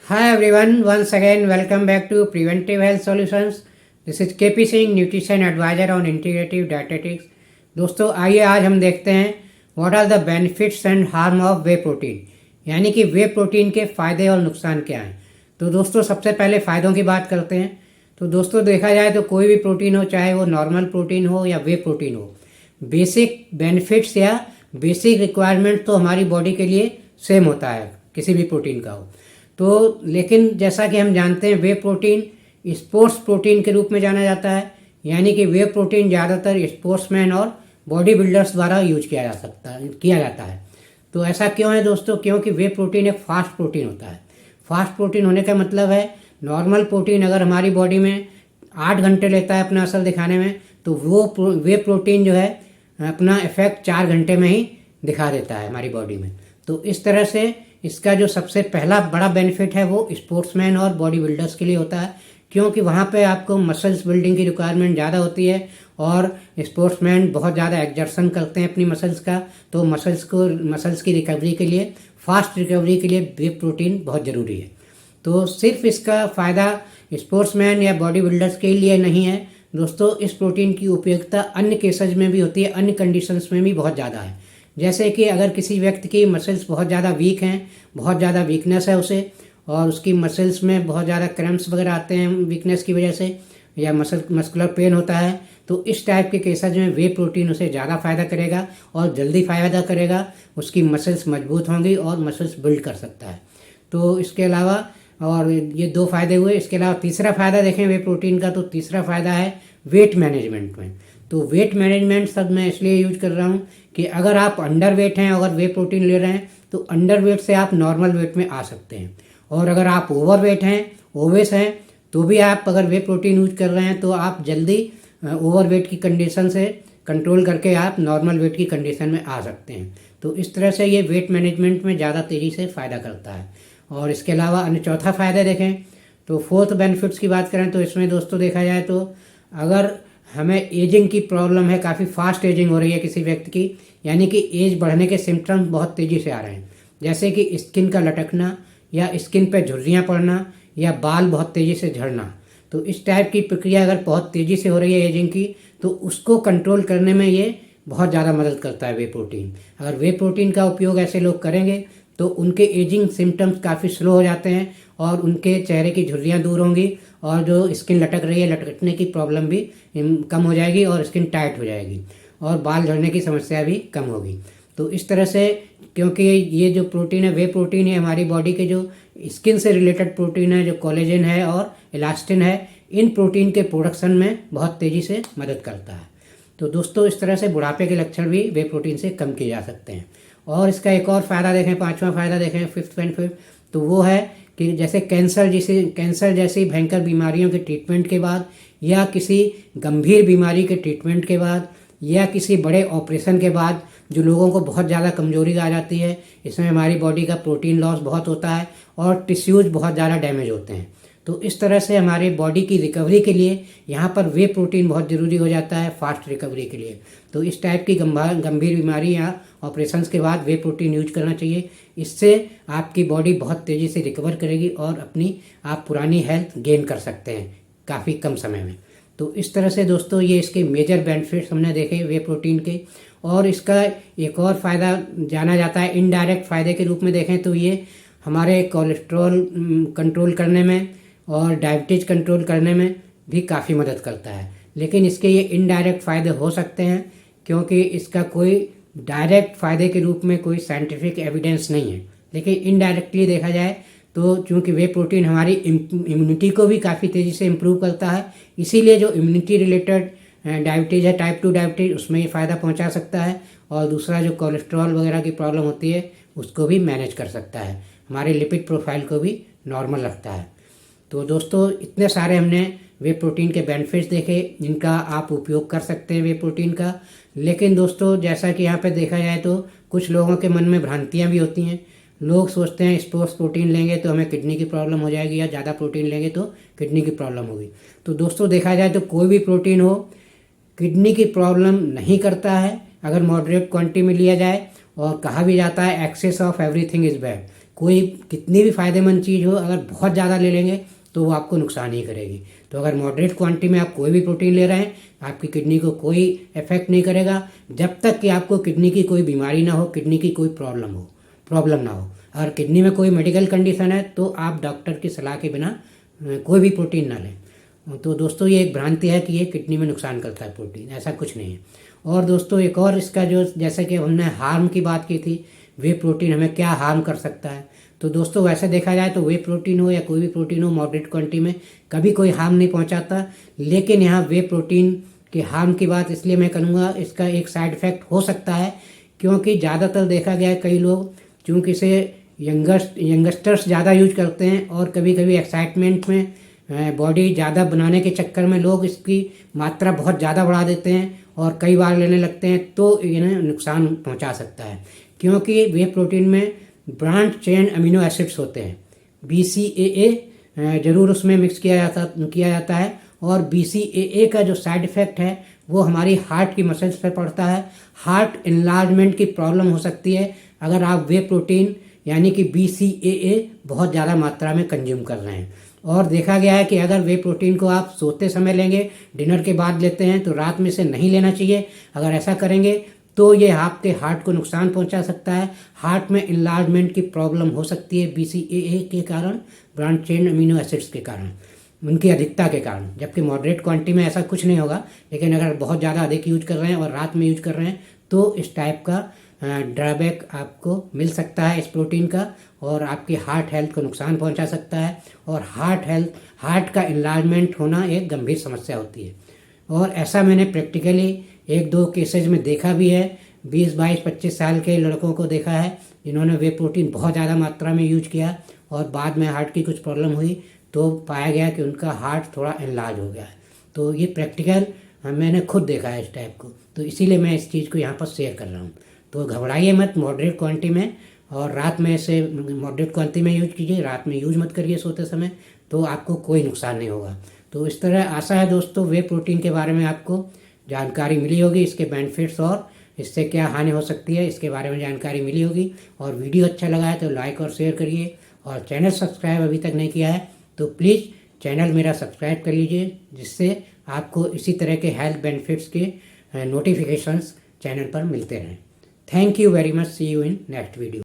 Hi everyone, once again welcome back to Preventive Health Solutions. This is KP Singh, Nutrition Advisor on Integrative Dietetics. दोस्तों आइए आज हम देखते हैं what are the benefits and harm of whey protein, यानी कि वे protein के फ़ायदे और नुकसान क्या हैं। तो दोस्तों सबसे पहले फ़ायदों की बात करते हैं। तो दोस्तों देखा जाए तो कोई भी प्रोटीन हो, चाहे वो नॉर्मल प्रोटीन हो या वे प्रोटीन हो, बेसिक बेनिफिट्स या बेसिक रिक्वायरमेंट तो हमारी बॉडी के लिए सेम होता है, किसी भी प्रोटीन का हो। तो लेकिन जैसा कि हम जानते हैं वे प्रोटीन स्पोर्ट्स प्रोटीन के रूप में जाना जाता है, यानी कि वे प्रोटीन ज़्यादातर स्पोर्ट्समैन और बॉडी बिल्डर्स द्वारा यूज किया जाता है। तो ऐसा क्यों है दोस्तों? क्योंकि वे प्रोटीन एक फास्ट प्रोटीन होता है। फास्ट प्रोटीन होने का मतलब है नॉर्मल प्रोटीन अगर हमारी बॉडी में 8 घंटे लेता है अपना असर दिखाने में, तो वे प्रोटीन जो है अपना इफेक्ट 4 घंटे में ही दिखा देता है हमारी बॉडी में। तो इस तरह से इसका जो सबसे पहला बड़ा बेनिफिट है वो स्पोर्ट्समैन और बॉडी बिल्डर्स के लिए होता है, क्योंकि वहाँ पे आपको मसल्स बिल्डिंग की रिक्वायरमेंट ज़्यादा होती है और स्पोर्ट्समैन बहुत ज़्यादा एक्जर्सन करते हैं अपनी मसल्स का। तो मसल्स की रिकवरी के लिए, फास्ट रिकवरी के लिए वे प्रोटीन बहुत ज़रूरी है। तो सिर्फ इसका फ़ायदा स्पोर्ट्समैन या बॉडी बिल्डर्स के लिए नहीं है दोस्तों, इस प्रोटीन की उपयोगिता अन्य केसेज में भी होती है, अन्य कंडीशंस में भी बहुत ज़्यादा है। जैसे कि अगर किसी व्यक्ति की मसल्स बहुत ज़्यादा वीक हैं, बहुत ज़्यादा वीकनेस है उसे, और उसकी मसल्स में बहुत ज़्यादा क्रैम्प्स वगैरह आते हैं वीकनेस की वजह से, या मस्कुलर पेन होता है, तो इस टाइप के केसेज में वे प्रोटीन उसे ज़्यादा फ़ायदा करेगा और जल्दी फ़ायदा करेगा। उसकी मसल्स मजबूत होंगी और मसल्स बिल्ड कर सकता है। तो इसके अलावा, और ये 2 फायदे हुए, इसके अलावा तीसरा फ़ायदा देखें वे प्रोटीन का, तो तीसरा फ़ायदा है वेट मैनेजमेंट में। तो वेट मैनेजमेंट शब्द मैं इसलिए यूज कर रहा हूँ कि अगर आप अंडर वेट हैं, अगर वे प्रोटीन ले रहे हैं, तो अंडर वेट से आप नॉर्मल वेट में आ सकते हैं। और अगर आप ओवर वेट हैं, ओवेस हैं, तो भी आप अगर वे प्रोटीन यूज कर रहे हैं तो आप जल्दी ओवर वेट की कंडीशन से कंट्रोल करके आप नॉर्मल वेट की कंडीशन में आ सकते हैं। तो इस तरह से ये वेट मैनेजमेंट में ज़्यादा तेज़ी से फ़ायदा करता है। और इसके अलावा अन्य चौथा फ़ायदा देखें तो फोर्थ बेनिफिट्स की बात करें तो इसमें दोस्तों देखा जाए तो अगर हमें एजिंग की प्रॉब्लम है, काफ़ी फास्ट एजिंग हो रही है किसी व्यक्ति की, यानी कि एज बढ़ने के सिम्टम्स बहुत तेज़ी से आ रहे हैं, जैसे कि स्किन का लटकना या स्किन पे झुर्रियाँ पड़ना या बाल बहुत तेज़ी से झड़ना। तो इस टाइप की प्रक्रिया अगर बहुत तेज़ी से हो रही है एजिंग की, तो उसको कंट्रोल करने में ये बहुत ज़्यादा मदद करता है वे प्रोटीन। अगर वे प्रोटीन का उपयोग ऐसे लोग करेंगे तो उनके एजिंग सिम्टम्स काफ़ी स्लो हो जाते हैं और उनके चेहरे की झुर्रियाँ दूर होंगी और जो स्किन लटक रही है, लटकने की प्रॉब्लम भी कम हो जाएगी और स्किन टाइट हो जाएगी और बाल झड़ने की समस्या भी कम होगी। तो इस तरह से, क्योंकि ये जो प्रोटीन है वे प्रोटीन है हमारी बॉडी के जो स्किन से रिलेटेड प्रोटीन है, जो कोलेजन है और इलास्टिन है, इन प्रोटीन के प्रोडक्शन में बहुत तेज़ी से मदद करता है। तो दोस्तों इस तरह से बुढ़ापे के लक्षण भी वे प्रोटीन से कम किए जा सकते हैं। और इसका एक और फ़ायदा देखें, 5वां फ़ायदा देखें, फिफ्थ बेनिफिट, तो वो है कि जैसे कैंसर जैसी भयंकर बीमारियों के ट्रीटमेंट के बाद, या किसी गंभीर बीमारी के ट्रीटमेंट के बाद, या किसी बड़े ऑपरेशन के बाद जो लोगों को बहुत ज़्यादा कमजोरी आ जाती है, इसमें हमारी बॉडी का प्रोटीन लॉस बहुत होता है और टिश्यूज़ बहुत ज़्यादा डैमेज होते हैं। तो इस तरह से हमारी बॉडी की रिकवरी के लिए यहाँ पर वे प्रोटीन बहुत ज़रूरी हो जाता है, फास्ट रिकवरी के लिए। तो इस टाइप की गंभीर बीमारी या ऑपरेशंस के बाद वे प्रोटीन यूज करना चाहिए। इससे आपकी बॉडी बहुत तेज़ी से रिकवर करेगी और आप पुरानी हेल्थ गेन कर सकते हैं काफ़ी कम समय में। तो इस तरह से दोस्तों ये इसके मेजर बेनिफिट्स हमने देखे वे प्रोटीन के। और इसका एक और फ़ायदा जाना जाता है इनडायरेक्ट फ़ायदे के रूप में देखें तो ये हमारे कोलेस्ट्रॉल कंट्रोल करने में और डायबिटीज़ कंट्रोल करने में भी काफ़ी मदद करता है। लेकिन इसके ये इनडायरेक्ट फ़ायदे हो सकते हैं, क्योंकि इसका कोई डायरेक्ट फ़ायदे के रूप में कोई साइंटिफिक एविडेंस नहीं है। लेकिन इनडायरेक्टली देखा जाए तो चूँकि वे प्रोटीन हमारी इम्यूनिटी को भी काफ़ी तेज़ी से इम्प्रूव करता है, इसीलिए जो इम्यूनिटी रिलेटेड डायबिटीज़ है, टाइप 2 डायबिटीज़, उसमें ये फ़ायदा पहुंचा सकता है। और दूसरा जो कोलेस्ट्रॉल वगैरह की प्रॉब्लम होती है उसको भी मैनेज कर सकता है, हमारे लिपिड प्रोफाइल को भी नॉर्मल रखता है। तो दोस्तों इतने सारे हमने वे प्रोटीन के बेनिफिट्स देखे जिनका आप उपयोग कर सकते हैं वे प्रोटीन का। लेकिन दोस्तों जैसा कि यहाँ पे देखा जाए तो कुछ लोगों के मन में भ्रांतियाँ भी होती हैं। लोग सोचते हैं स्पोर्ट्स प्रोटीन लेंगे तो हमें किडनी की प्रॉब्लम हो जाएगी, या ज़्यादा प्रोटीन लेंगे तो किडनी की प्रॉब्लम होगी। तो दोस्तों देखा जाए तो कोई भी प्रोटीन हो किडनी की प्रॉब्लम नहीं करता है अगर मॉडरेट क्वांटिटी में लिया जाए। और कहा भी जाता है excess of everything is bad, कोई कितनी भी फ़ायदेमंद चीज़ हो, अगर बहुत ज़्यादा ले लेंगे तो वो आपको नुकसान ही करेगी। तो अगर मॉडरेट क्वांटिटी में आप कोई भी प्रोटीन ले रहे हैं, आपकी किडनी को कोई इफेक्ट नहीं करेगा, जब तक कि आपको किडनी की कोई बीमारी ना हो, किडनी की कोई प्रॉब्लम ना हो। अगर किडनी में कोई मेडिकल कंडीशन है तो आप डॉक्टर की सलाह के बिना कोई भी प्रोटीन ना लें। तो दोस्तों ये एक भ्रांति है कि ये किडनी में नुकसान करता है प्रोटीन, ऐसा कुछ नहीं है। और दोस्तों एक और इसका जो, जैसे कि हमने हार्म की बात की थी, वे प्रोटीन हमें क्या हार्म कर सकता है। तो दोस्तों वैसे देखा जाए तो वे प्रोटीन हो या कोई भी प्रोटीन हो, मॉडरेट क्वांटिटी में कभी कोई हार्म नहीं पहुंचाता। लेकिन यहाँ वे प्रोटीन के हार्म की बात इसलिए मैं करूँगा, इसका एक साइड इफ़ेक्ट हो सकता है, क्योंकि ज़्यादातर देखा गया है कई लोग चूँकि इसे यंगस्टर्स ज़्यादा यूज करते हैं, और कभी कभी एक्साइटमेंट में बॉडी ज़्यादा बनाने के चक्कर में लोग इसकी मात्रा बहुत ज़्यादा बढ़ा देते हैं और कई बार लेने लगते हैं, तो इन्हें नुकसान पहुंचा सकता है। क्योंकि वे प्रोटीन में ब्रांच चेन अमीनो एसिड्स होते हैं, BCAA ज़रूर उसमें मिक्स किया जाता है। और BCAA का जो साइड इफ़ेक्ट है वो हमारी हार्ट की मसल्स पर पड़ता है। हार्ट इनलार्जमेंट की प्रॉब्लम हो सकती है अगर आप वे प्रोटीन यानी कि BCAA बहुत ज़्यादा मात्रा में कंज्यूम कर रहे हैं। और देखा गया है कि अगर वे प्रोटीन को आप सोते समय लेंगे, डिनर के बाद लेते हैं, तो रात में से नहीं लेना चाहिए। अगर ऐसा करेंगे तो ये आपके हार्ट को नुकसान पहुंचा सकता है। हार्ट में इनलार्जमेंट की प्रॉब्लम हो सकती है BCAA के कारण, ब्रांच चेन अमीनो एसिड्स के कारण, उनकी अधिकता के कारण। जबकि मॉडरेट क्वांटिटी में ऐसा कुछ नहीं होगा, लेकिन अगर बहुत ज़्यादा अधिक यूज कर रहे हैं और रात में यूज कर रहे हैं तो इस टाइप का ड्रॉबैक आपको मिल सकता है इस प्रोटीन का, और आपकी हार्ट हेल्थ को नुकसान पहुंचा सकता है। और हार्ट का इनलार्जमेंट होना एक गंभीर समस्या होती है। और ऐसा मैंने प्रैक्टिकली 1-2 केसेज में देखा भी है। 20, 22, 25 साल के लड़कों को देखा है जिन्होंने वे प्रोटीन बहुत ज़्यादा मात्रा में यूज किया और बाद में हार्ट की कुछ प्रॉब्लम हुई, तो पाया गया कि उनका हार्ट थोड़ा एनलार्ज हो गया है। तो ये प्रैक्टिकल मैंने खुद देखा है इस टाइप को, तो इसीलिए मैं इस चीज़ को यहाँ पर शेयर कर रहा हूँ। तो घबराइए मत मॉडरेट क्वांटिटी में, और रात में इसे मॉडरेट क्वांटिटी में यूज कीजिए, रात में यूज मत करिए सोते समय, तो आपको कोई नुकसान नहीं होगा। तो इस तरह आशा है दोस्तों वे प्रोटीन के बारे में आपको जानकारी मिली होगी, इसके बेनिफिट्स और इससे क्या हानि हो सकती है इसके बारे में जानकारी मिली होगी। और वीडियो अच्छा लगा है तो लाइक और शेयर करिए, और चैनल सब्सक्राइब अभी तक नहीं किया है तो प्लीज़ चैनल मेरा सब्सक्राइब कर लीजिए, जिससे आपको इसी तरह के हेल्थ बेनिफिट्स के नोटिफिकेशंस चैनल पर मिलते रहें। Thank you very much, see you in next video.